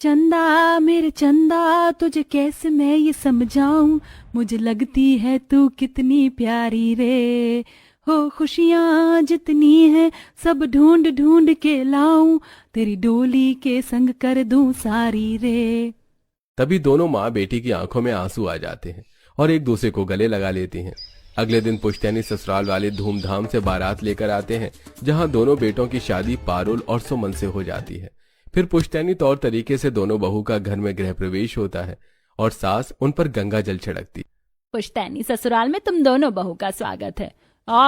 चंदा मेरे चंदा तुझे कैसे मैं ये समझाऊं, मुझे लगती है तू कितनी प्यारी रे। हो खुशियां जितनी है सब ढूंढ ढूंढ के लाऊं, तेरी डोली के संग कर दूं सारी रे। तभी दोनों माँ बेटी की आंखों में आंसू आ जाते हैं और एक दूसरे को गले लगा लेती हैं। अगले दिन पुश्तैनी ससुराल वाले धूमधाम से बारात लेकर आते हैं, जहां दोनों बेटों की शादी पारुल और सुमन से हो जाती है। फिर पुश्तैनी तौर तरीके से दोनों बहू का घर में गृह प्रवेश होता है और सास उन पर गंगा जल छिड़कती। पुश्तैनी ससुराल में तुम दोनों बहू का स्वागत है।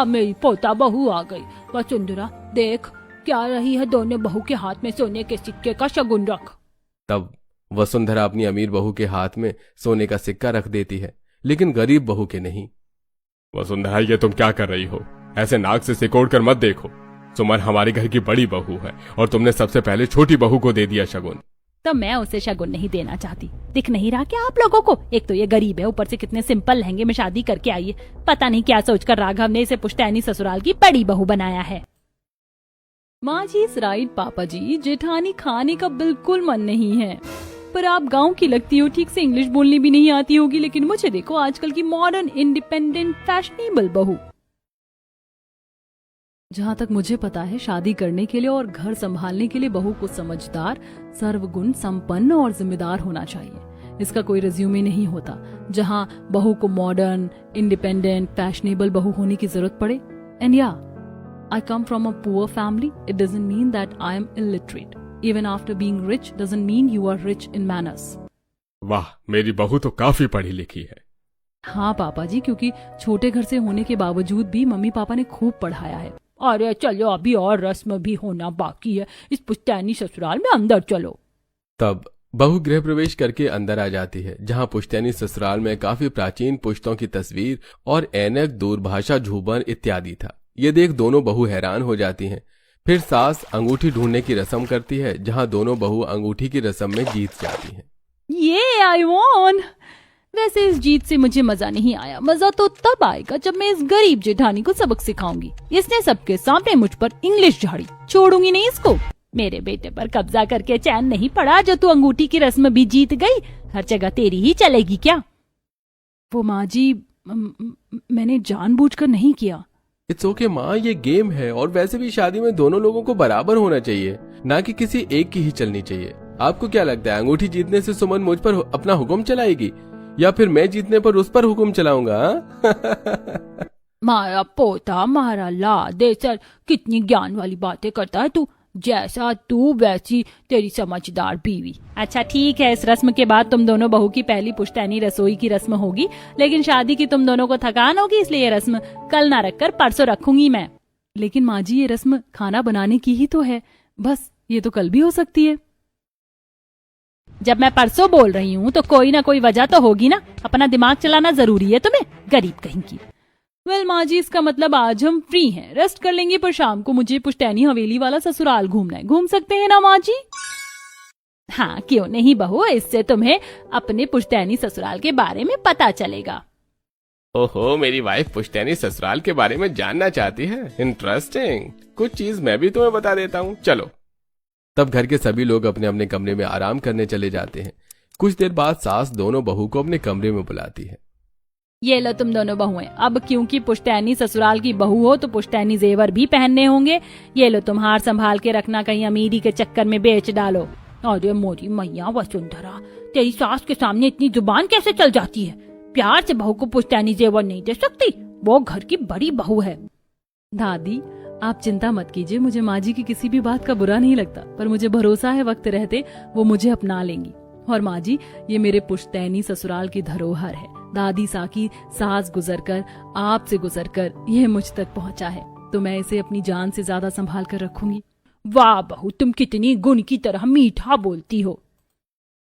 मेरी पोता बहू आ गई। वसुंधरा देख क्या रही है, दोनों बहू के हाथ में सोने के सिक्के का शगुन रख। तब वसुंधरा अपनी अमीर बहू के हाथ में सोने का सिक्का रख देती है, लेकिन गरीब बहू के नहीं। वसुंधरा ये तुम क्या कर रही हो? ऐसे नाक से सिकोड़ कर मत देखो। सुमन हमारे घर की बड़ी बहू है और तुमने सबसे पहले छोटी बहू को दे दिया शगुन। तो मैं उसे शगुन नहीं देना चाहती। दिख नहीं रहा क्या आप लोगों को? एक तो ये गरीब है, ऊपर से कितने सिंपल लहंगे में शादी करके आई है। पता नहीं क्या सोचकर राघव ने इसे पुश्तैनी ससुराल की बड़ी बहू बनाया है। माँ जी इज राइट पापा जी, जेठानी खाने का बिल्कुल मन नहीं है। पर आप गांव की लगती हो, ठीक से इंग्लिश बोलनी भी नहीं आती होगी, लेकिन मुझे देखो आजकल की मॉडर्न इंडिपेंडेंट फैशनेबल बहू। जहाँ तक मुझे पता है, शादी करने के लिए और घर संभालने के लिए बहू को समझदार, सर्वगुण संपन्न और जिम्मेदार होना चाहिए। इसका कोई रिज्यूमे नहीं होता जहाँ बहू को मॉडर्न इंडिपेंडेंट फैशनेबल बहू होने की जरूरत पड़े। एंड या I come from a poor family, it doesn't mean that I am illiterate. Even after being rich doesn't mean you are rich in manners. वाह, मेरी बहू तो काफी पढ़ी लिखी है। हाँ पापा जी, क्योंकि छोटे घर से होने के बावजूद भी मम्मी पापा ने खूब पढ़ाया है। अरे चलो, अभी और रस्म भी होना बाकी है, इस पुश्तैनी ससुराल में अंदर चलो। तब बहू गृह प्रवेश करके अंदर आ जाती है, जहां पुश्तैनी ससुराल में काफी प्राचीन पुश्तों की तस्वीर और ऐनक, दूरभाषा, झूमर इत्यादि था। ये देख दोनों बहू हैरान हो जाती हैं। फिर सास अंगूठी ढूंढने की रस्म करती है, जहां दोनों बहू अंगूठी की रस्म में जीत जाती हैं। ये आई वॉन। वैसे इस जीत से मुझे मजा नहीं आया। मजा तो तब आएगा जब मैं इस गरीब जेठानी को सबक सिखाऊंगी। इसने सबके सामने मुझ पर इंग्लिश झाड़ी, छोड़ूंगी नहीं इसको। मेरे बेटे पर कब्जा करके चैन नहीं पड़ा जो तू अंगूठी की रस्म भी जीत गई। हर जगह तेरी ही चलेगी क्या? वो माँ जी, मैंने जानबूझकर नहीं किया। इट्स ओके माँ, ये गेम है और वैसे भी शादी में दोनों लोगों को बराबर होना चाहिए, ना कि किसी एक की ही चलनी चाहिए। आपको क्या लगता है, अंगूठी जीतने से सुमन मुझ पर अपना हुक्म चलाएगी या फिर मैं जीतने पर उस पर हुक्म चलाऊंगा? मारा पोता मारा लाड, दे सर, कितनी ज्ञान वाली बातें करता है तू। जैसा तू वैसी तेरी समझदार बीवी। अच्छा ठीक है, इस रस्म के बाद तुम दोनों बहू की पहली पुश्तैनी रसोई की रस्म होगी, लेकिन शादी की तुम दोनों को थकान होगी, इसलिए ये रस्म कल ना रखकर परसों रखूंगी मैं। लेकिन माँ जी, ये रस्म खाना बनाने की ही तो है, बस ये तो कल भी हो सकती है। जब मैं परसों बोल रही हूँ तो कोई ना कोई वजह तो होगी ना। अपना दिमाग चलाना जरूरी है तुम्हें, गरीब कहीं की। वेल माँ जी, इसका मतलब आज हम फ्री हैं, रेस्ट कर लेंगे, पर शाम को मुझे पुश्तैनी हवेली वाला ससुराल घूमना है। घूम सकते हैं ना माँ जी? हाँ क्यों नहीं बहू, इससे तुम्हें अपने पुश्तैनी ससुराल के बारे में पता चलेगा। ओहो, मेरी वाइफ पुश्तैनी ससुराल के बारे में जानना चाहती है। इंटरेस्टिंग, कुछ चीज मैं भी तुम्हें बता देता हूँ, चलो। तब घर के सभी लोग अपने अपने कमरे में आराम करने चले जाते हैं। कुछ देर बाद सास दोनों बहू को अपने कमरे में बुलाती है। ये लो तुम दोनों बहुएं, अब क्योंकि पुश्तैनी ससुराल की बहू हो तो पुश्तैनी जेवर भी पहनने होंगे। ये लो तुम हार संभाल के रखना, कहीं अमीरी के चक्कर में बेच डालो। अरे मोरी मैया वसुंधरा, तेरी सास के सामने इतनी जुबान कैसे चल जाती है? प्यार से बहू को पुश्तैनी जेवर नहीं दे सकती, वो घर की बड़ी बहू है। दादी आप चिंता मत कीजिए, मुझे माँ जी की किसी भी बात का बुरा नहीं लगता, पर मुझे भरोसा है वक्त रहते वो मुझे अपना लेंगी। और माँ जी, ये मेरे पुश्तैनी ससुराल की धरोहर है। दादी साकी सास गुजरकर, आपसे गुजरकर ये मुझ तक पहुँचा है, तो मैं इसे अपनी जान से ज्यादा संभाल कर रखूंगी। वाह बहू, तुम कितनी गुण की तरह मीठा बोलती हो।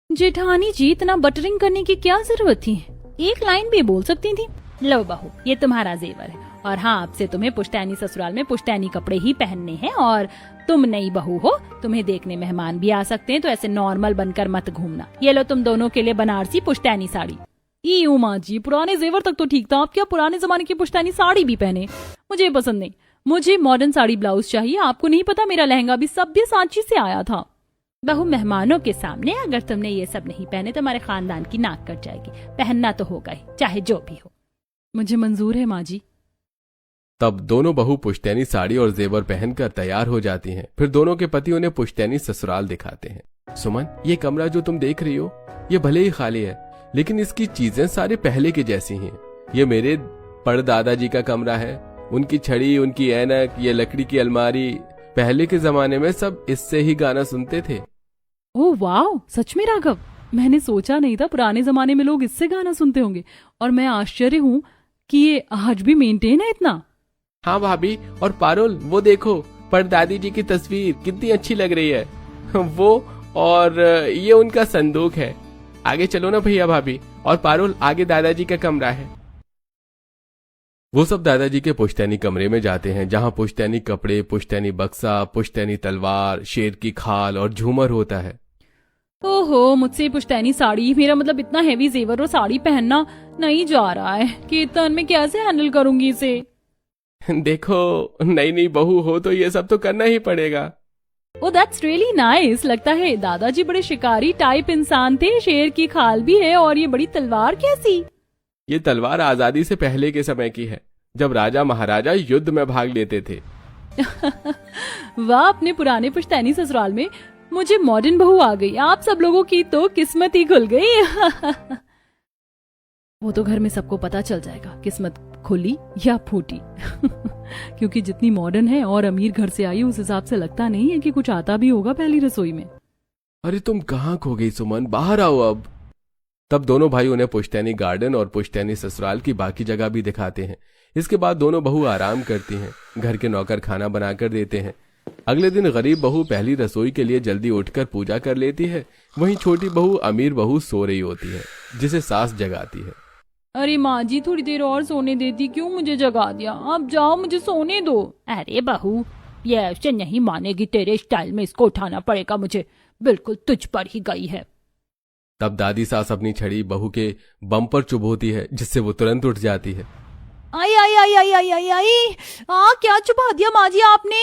जेठानी जी, इतना बटरिंग करने की क्या जरूरत थी? एक लाइन भी बोल सकती थी। लो बहू, ये तुम्हारा जेवर है, और हाँ, आपसे तुम्हें पुश्तैनी ससुराल में पुश्तैनी कपड़े ही पहनने हैं। और तुम नई बहू हो, तुम्हें देखने मेहमान भी आ सकते हैं, तो ऐसे नॉर्मल बनकर मत घूमना। ये लो तुम दोनों के लिए बनारसी पुश्तैनी साड़ी। ई माँ जी, पुराने जेवर तक तो ठीक था, आप क्या पुराने जमाने की पुश्तैनी साड़ी भी पहने? मुझे पसंद नहीं, मुझे मॉडर्न साड़ी ब्लाउज चाहिए। आपको नहीं पता, मेरा लहंगा भी सभ्य सांची से आया था। बहू, मेहमानों के सामने अगर तुमने ये सब नहीं पहने तो हमारे खानदान की नाक कट जाएगी। पहनना तो होगा ही, चाहे जो भी हो। मुझे मंजूर है माँ जी। तब दोनों बहू पुश्तैनी साड़ी और जेवर पहनकर तैयार हो जाती हैं। फिर दोनों के पति उन्हें पुश्तैनी ससुराल दिखाते हैं। सुमन, ये कमरा जो तुम देख रही हो, ये भले ही खाली है, लेकिन इसकी चीजें सारे पहले की जैसी हैं। ये मेरे परदादाजी का कमरा है। उनकी छड़ी, उनकी ऐनक, ये लकड़ी की अलमारी, पहले के जमाने में सब इससे ही गाना सुनते थे। ओह वाह, सच में राघव, मैंने सोचा नहीं था पुराने जमाने में लोग इससे गाना सुनते होंगे, और मैं आश्चर्य हूँ कि ये आज भी मेंटेन है इतना। हाँ भाभी, और पारुल वो देखो, परदादी जी की तस्वीर कितनी अच्छी लग रही है। वो और ये उनका संदूक है। आगे चलो ना भैया भाभी, और पारुल आगे दादाजी का कमरा है। वो सब दादाजी के पुश्तैनी कमरे में जाते हैं, जहाँ पुश्तैनी कपड़े, पुश्तैनी बक्सा, पुश्तैनी तलवार, शेर की खाल और झूमर होता है। ओहो, मुझसे पुश्तैनी साड़ी, मेरा मतलब इतना हेवी जेवर और साड़ी पहनना नहीं जा रहा है। कीर्तन में कैसे हैंडल करूंगी इसे? देखो, नई नई बहू हो तो ये सब तो करना ही पड़ेगा। Oh that's really nice. लगता है दादाजी बड़े शिकारी टाइप इंसान थे। शेर की खाल भी है, और ये बड़ी तलवार कैसी? ये तलवार आजादी से पहले के समय की है, जब राजा महाराजा युद्ध में भाग लेते थे। वाह, अपने पुराने पुश्तैनी ससुराल में मुझे मॉडर्न बहू आ गई। आप सब लोगों की तो किस्मत ही खुल गई। वो तो घर में सबको पता चल जाएगा किस्मत खुली या फूटी। क्योंकि जितनी मॉडर्न है और अमीर घर से आई, उस हिसाब से लगता नहीं है कि कुछ आता भी होगा पहली रसोई में। अरे तुम कहाँ खो गई सुमन, बाहर आओ अब। तब दोनों भाई उन्हें पुश्तैनी गार्डन और पुश्तैनी ससुराल की बाकी जगह भी दिखाते हैं। इसके बाद दोनों बहू आराम करती हैं। घर के नौकर खाना बनाकर देते हैं। अगले दिन गरीब बहू पहली रसोई के लिए जल्दी उठकर पूजा कर लेती है। वहीं छोटी बहू अमीर बहू सो रही होती है, जिसे सास जगाती है। अरे माँ जी, थोड़ी देर और सोने देती, क्यों मुझे जगा दिया? अब जाओ, मुझे सोने दो। अरे बहू, ये ऐसे नहीं मानेगी, तेरे स्टाइल में इसको उठाना पड़ेगा मुझे। बिल्कुल तुझ पर ही गई है। तब दादी सास अपनी छड़ी बहू के बम पर चुभोती है, जिससे वो तुरंत उठ जाती है। आई आई आई आई आई आई आई, क्या चुभा दिया माँ जी आपने?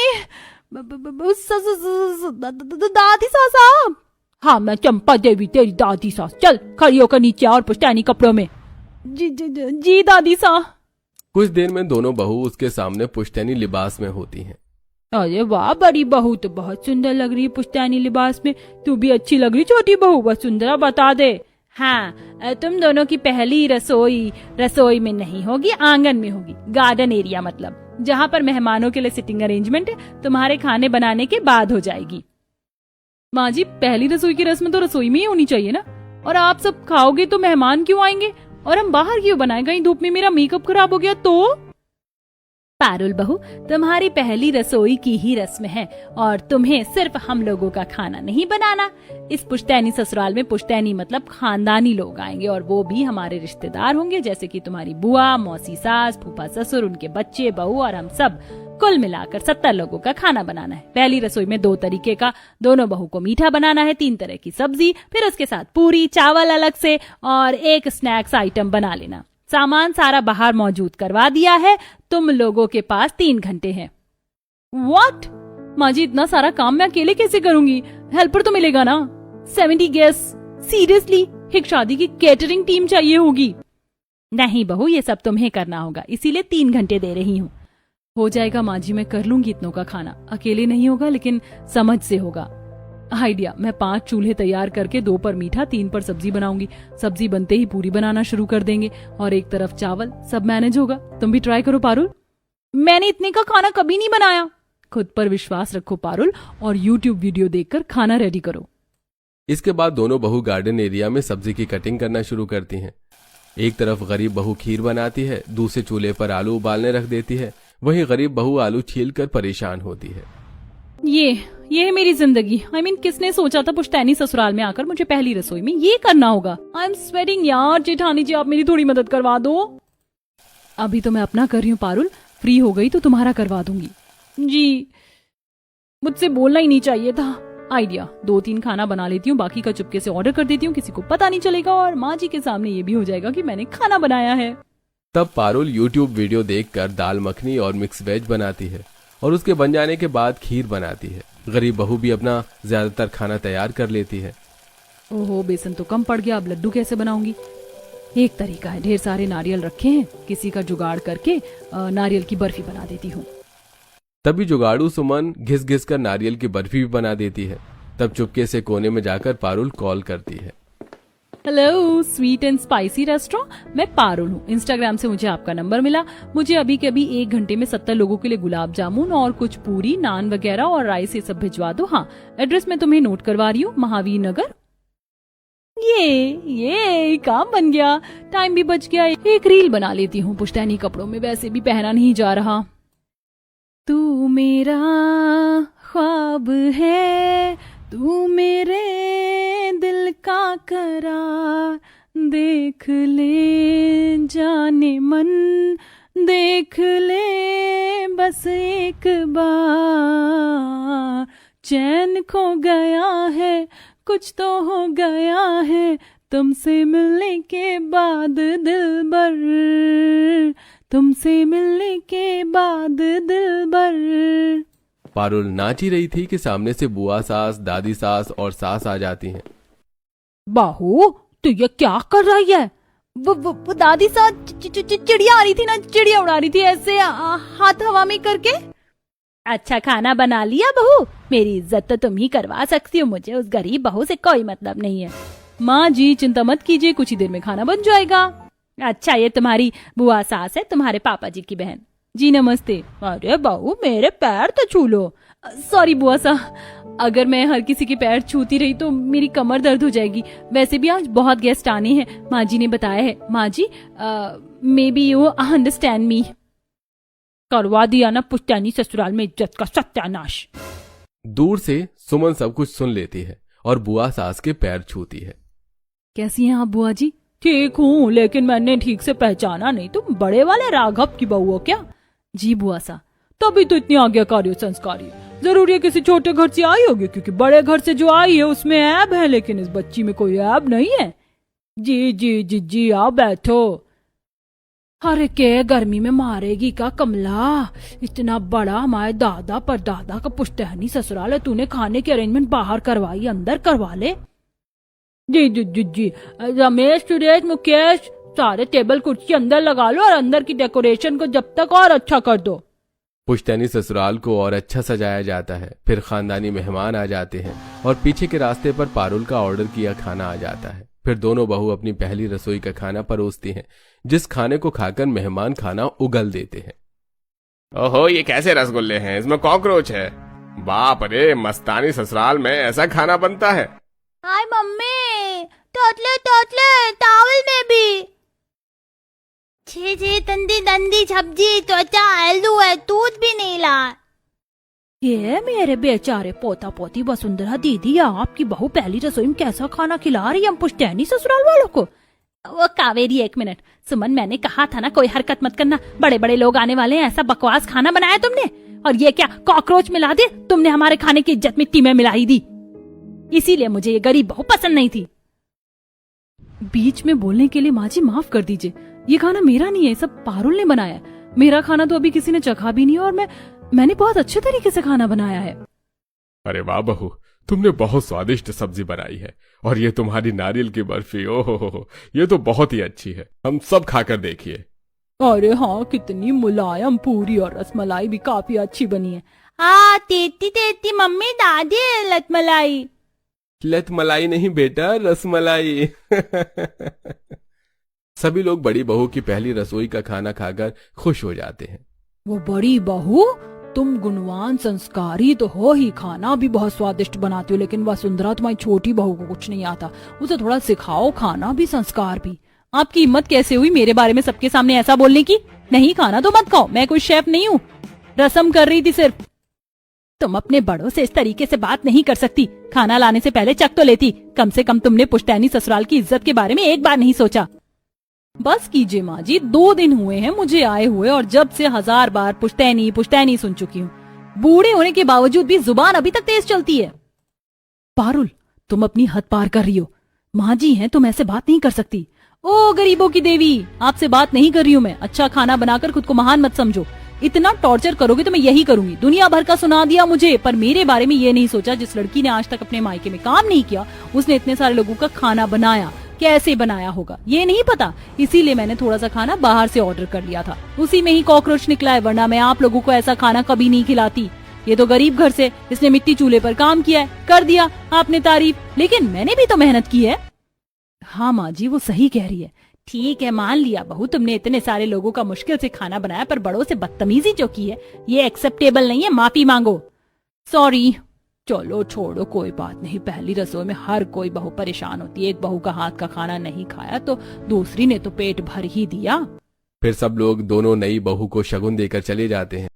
दादी सास आप? हाँ, मैं चंपा देवी, तेरी दादी सास। चल खड़ी होकर नीचे और पुश्तैनी कपड़ों में। जी दादी सा। कुछ देर में दोनों बहू उसके सामने पुश्तैनी लिबास में होती हैं। अरे वाह, बड़ी बहू तो बहुत सुंदर लग रही है पुश्तैनी लिबास में। तू भी अच्छी लग रही छोटी बहू, बस सुंदरा बता दे। हाँ, तुम दोनों की पहली रसोई में नहीं होगी, आंगन में होगी। गार्डन एरिया मतलब, जहाँ पर मेहमानों के लिए सिटिंग अरेंजमेंट है, तुम्हारे खाने बनाने के बाद हो जाएगी। माँ जी, पहली रसोई की रस्म तो रसोई में ही होनी चाहिए ना। और आप सब खाओगे तो मेहमान क्यों आएंगे? और हम बाहर क्यों बनाए? कहीं धूप में मेरा मेकअप खराब हो गया तो? पारुल बहू, तुम्हारी पहली रसोई की ही रस्म है, और तुम्हें सिर्फ हम लोगों का खाना नहीं बनाना। इस पुश्तैनी ससुराल में पुश्तैनी मतलब खानदानी लोग आएंगे, और वो भी हमारे रिश्तेदार होंगे, जैसे कि तुम्हारी बुआ, मौसी सास, फूफा ससुर, उनके बच्चे, बहू और हम सब। कुल मिलाकर 70 लोगों का खाना बनाना है। पहली रसोई में 2 तरीके का, दोनों बहू को मीठा बनाना है, 3 तरह की सब्जी, फिर उसके साथ पूरी चावल अलग से, और एक स्नैक्स आइटम बना लेना। सामान सारा बाहर मौजूद करवा दिया है। तुम लोगों के पास 3 घंटे हैं। व्हाट? माँ जी, इतना सारा काम मैं अकेले कैसे करूंगी? हेल्पर तो मिलेगा ना? 70 गेस्ट? सीरियसली? एक शादी की कैटरिंग टीम चाहिए होगी। नहीं बहू, ये सब तुम्हें करना होगा, इसीलिए 3 घंटे दे रही हूँ। हो जाएगा माँ जी, मैं कर लूंगी इतनों का खाना। अकेले नहीं होगा, लेकिन समझ से होगा। आइडिया, मैं 5 चूल्हे तैयार करके 2 पर मीठा, 3 पर सब्जी बनाऊंगी। सब्जी बनते ही पूरी बनाना शुरू कर देंगे, और एक तरफ चावल। सब मैनेज होगा। तुम भी ट्राई करो पारुल। मैंने इतने का खाना कभी नहीं बनाया। खुद पर विश्वास रखो पारुल, और YouTube वीडियो देखकर खाना रेडी करो। इसके बाद दोनों बहू गार्डन एरिया में सब्जी की कटिंग करना शुरू करती हैं। एक तरफ गरीब बहू खीर बनाती है, दूसरे चूल्हे पर आलू उबालने रख देती है। वहीं गरीब बहू आलू छीलकर परेशान होती है। ये है मेरी जिंदगी। I mean, किसने सोचा था पुश्तैनी ससुराल में आकर मुझे पहली रसोई में ये करना होगा? आई एम स्वेटिंग यार। जेठानी जी, आप मेरी थोड़ी मदद करवा दो। अभी तो मैं अपना कर रही हूँ पारुल, फ्री हो गई तो तुम्हारा करवा दूंगी। जी, मुझसे बोलना ही नहीं चाहिए था। आइडिया, 2-3 खाना बना लेती हूँ, बाकी का चुपके से ऑर्डर कर देती हूँ, किसी को पता नहीं चलेगा, और माँ जी के सामने ये भी हो जाएगा कि मैंने खाना बनाया है। तब पारुल YouTube वीडियो देखकर दाल मखनी और मिक्स वेज बनाती है, और उसके बन जाने के बाद खीर बनाती है। गरीब बहू भी अपना ज्यादातर खाना तैयार कर लेती है। ओहो, बेसन तो कम पड़ गया, अब लड्डू कैसे बनाऊंगी? एक तरीका है, ढेर सारे नारियल रखे हैं, किसी का जुगाड़ करके नारियल की बर्फी बना देती हूँ। तभी जुगाड़ू सुमन घिस घिस कर नारियल की बर्फी भी बना देती है। तब चुपके से कोने में जाकर पारुल कॉल करती है। Hello sweet and spicy restaurant, मैं पारुल हूँ। इंस्टाग्राम से मुझे आपका नंबर मिला। मुझे अभी के अभी 1 घंटे में 70 लोगों के लिए गुलाब जामुन और कुछ पूरी, नान वगैरह और राइस ये सब भिजवा दो। हाँ, एड्रेस मैं तुम्हें नोट करवा रही हूँ, महावीर नगर। ये काम बन गया, टाइम भी बच गया। एक रील बना लेती हूँ पुश्तैनी कपड़ों में, वैसे भी पहना नहीं जा रहा। तू मेरा ख्वाब है, तू मेरे दिल का करार, देख ले जाने मन, देख ले बस एक बार, चैन खो गया है, कुछ तो हो गया है, तुमसे मिलने के बाद दिलबर, तुमसे मिलने के बाद दिलबर। पारुल नाच ही रही थी कि सामने से बुआ सास, दादी सास और सास आ जाती हैं। बाहू, तू ये क्या कर रही है? वो दादी सास चिड़िया आ रही थी ना, चिड़िया उड़ा रही थी ऐसे हाथ हवा में करके। अच्छा खाना बना लिया बहू? मेरी इज्जत तो तुम ही करवा सकती हो, मुझे उस गरीब बहू से कोई मतलब नहीं है। माँ जी चिंता मत कीजिए, कुछ ही देर में खाना बन जाएगा। अच्छा, ये तुम्हारी बुआ सास है, तुम्हारे पापा जी की बहन। जी नमस्ते। अरे बहू, मेरे पैर तो छू लो। सॉरी बुआ सा, अगर मैं हर किसी के पैर छूती रही तो मेरी कमर दर्द हो जाएगी। वैसे भी आज बहुत गेस्ट आने हैं, माँ जी ने बताया है। माँ जी, may be you understand me. करवा दिया ना पुश्तैनी ससुराल में इज्जत का सत्यानाश। दूर से सुमन सब कुछ सुन लेती है और बुआ सास के पैर छूती है। कैसी हैं आप बुआ जी? ठीक हूँ, लेकिन मैंने ठीक से पहचाना नहीं, तुम बड़े वाले राघव की बहू हो क्या? जी बुआ सा। तभी तो इतनी आज्ञाकारी और संस्कारी। जरूरी है किसी छोटे घर से आई होगी, क्योंकि बड़े घर से जो आई है उसमें ऐब है, लेकिन इस बच्ची में कोई ऐब नहीं है। जी जी जी जी, आओ बैठो। अरे के गर्मी में मारेगी का कमला, इतना बड़ा हमारे दादा पर दादा का पुश्तैनी ससुराल है, तूने खाने की अरेंजमेंट बाहर करवाई, अंदर करवा ले। जी जी जी जी, रमेश, सुरेश, मुकेश, सारे टेबल कुर्सी अंदर लगा लो और अंदर की डेकोरेशन को जब तक और अच्छा कर दो। पुश्तैनी ससुराल को और अच्छा सजाया जाता है। फिर खानदानी मेहमान आ जाते हैं और पीछे के रास्ते पर पारुल का ऑर्डर किया खाना आ जाता है। फिर दोनों बहू अपनी पहली रसोई का खाना परोसती हैं, जिस खाने को खाकर मेहमान खाना उगल देते हैं। ओहो, ये कैसे रसगुल्ले हैं, इसमें कॉकरोच है। बाप रे, मस्तानी ससुराल में ऐसा खाना बनता है। हाय मम्मी, टोटले टोटले टावल में भी। छे छे, तंदी तंदी सब्जी, त्वचा, आलू है, दूध भी नहीं ला। ये मेरे बेचारे पोता पोती वसुंधरा दीदी, आपकी बहू पहली रसोई में कैसा खाना खिला रही है हम पुश्तैनी ससुराल वालों को। वो कावेरी, 1 मिनट। सुमन, मैंने कहा था ना कोई हरकत मत करना, बड़े बड़े लोग आने वाले हैं, ऐसा बकवास खाना बनाया तुमने। और ये क्या कॉकरोच मिला दे तुमने, हमारे खाने की इज्जत मिट्टी में मिलाई दी। इसीलिए मुझे ये गरीब बहू पसंद नहीं थी। बीच में बोलने के लिए माँ जी माफ कर दीजिए, ये खाना मेरा नहीं है, सब पारुल ने बनाया है। मेरा खाना तो अभी किसी ने चखा भी नहीं, और मैंने बहुत अच्छे तरीके से खाना बनाया है। अरे वाह बहू, तुमने बहुत स्वादिष्ट सब्जी बनाई है, और ये तुम्हारी नारियल की बर्फी, ओहो, ये तो बहुत ही अच्छी है, हम सब खाकर देखिए। अरे हाँ, कितनी मुलायम पूरी और रसमलाई भी काफी अच्छी बनी है। हाँ, तेती तेती मम्मी, दादी, लतमलाई। लतमलाई नहीं बेटा, रसमलाई। सभी लोग बड़ी बहू की पहली रसोई का खाना खाकर खुश हो जाते हैं। वो बड़ी बहू, तुम गुणवान संस्कारी तो हो ही, खाना भी बहुत स्वादिष्ट बनाती हो, लेकिन वसुंधरा तुम्हारी छोटी बहू को कुछ नहीं आता, उसे थोड़ा सिखाओ, खाना भी संस्कार भी। आपकी हिम्मत कैसे हुई मेरे बारे में सबके सामने ऐसा बोलने की? नहीं खाना तो मत खाओ, मैं कोई शेफ नहीं हूँ, रसम कर रही थी सिर्फ। तुम अपने बड़ों से इस तरीके से बात नहीं कर सकती, खाना लाने से पहले चख तो लेती, कम से कम तुमने पुश्तैनी ससुराल की इज्जत के बारे में एक बार नहीं सोचा। बस कीजिए माँ जी, 2 दिन हुए हैं मुझे आए हुए, और जब से 1000 बार पुश्तैनी पुश्तैनी सुन चुकी हूँ। बूढ़े होने के बावजूद भी जुबान अभी तक तेज चलती है। पारुल, तुम अपनी हद पार कर रही हो, माँ जी हैं, तुम ऐसे बात नहीं कर सकती। ओ गरीबों की देवी, आपसे बात नहीं कर रही हूँ मैं, अच्छा खाना बनाकर खुद को महान मत समझो। इतना टॉर्चर करोगे तो मैं यही करूंगी। दुनिया भर का सुना दिया मुझे, पर मेरे बारे में ये नहीं सोचा। जिस लड़की ने आज तक अपने मायके में काम नहीं किया, उसने इतने सारे लोगों का खाना बनाया, कैसे बनाया होगा ये नहीं पता। इसीलिए मैंने थोड़ा सा खाना बाहर से ऑर्डर कर लिया था, उसी में ही कॉकरोच निकला है, वरना मैं आप लोगों को ऐसा खाना कभी नहीं खिलाती। ये तो गरीब घर से, इसने मिट्टी चूल्हे पर काम किया है, कर दिया आपने तारीफ, लेकिन मैंने भी तो मेहनत की है। हाँ माँ जी, वो सही कह रही है। ठीक है, मान लिया बहू, तुमने इतने सारे लोगों का मुश्किल से खाना बनाया, पर बड़ों से बदतमीजी जो की है ये एक्सेप्टेबल नहीं है, माफी मांगो। सॉरी। चलो छोड़ो, कोई बात नहीं। पहली रसोई में हर कोई बहू परेशान होती है। एक बहू का हाथ का खाना नहीं खाया तो दूसरी ने तो पेट भर ही दिया। फिर सब लोग दोनों नई बहू को शगुन देकर चले जाते हैं।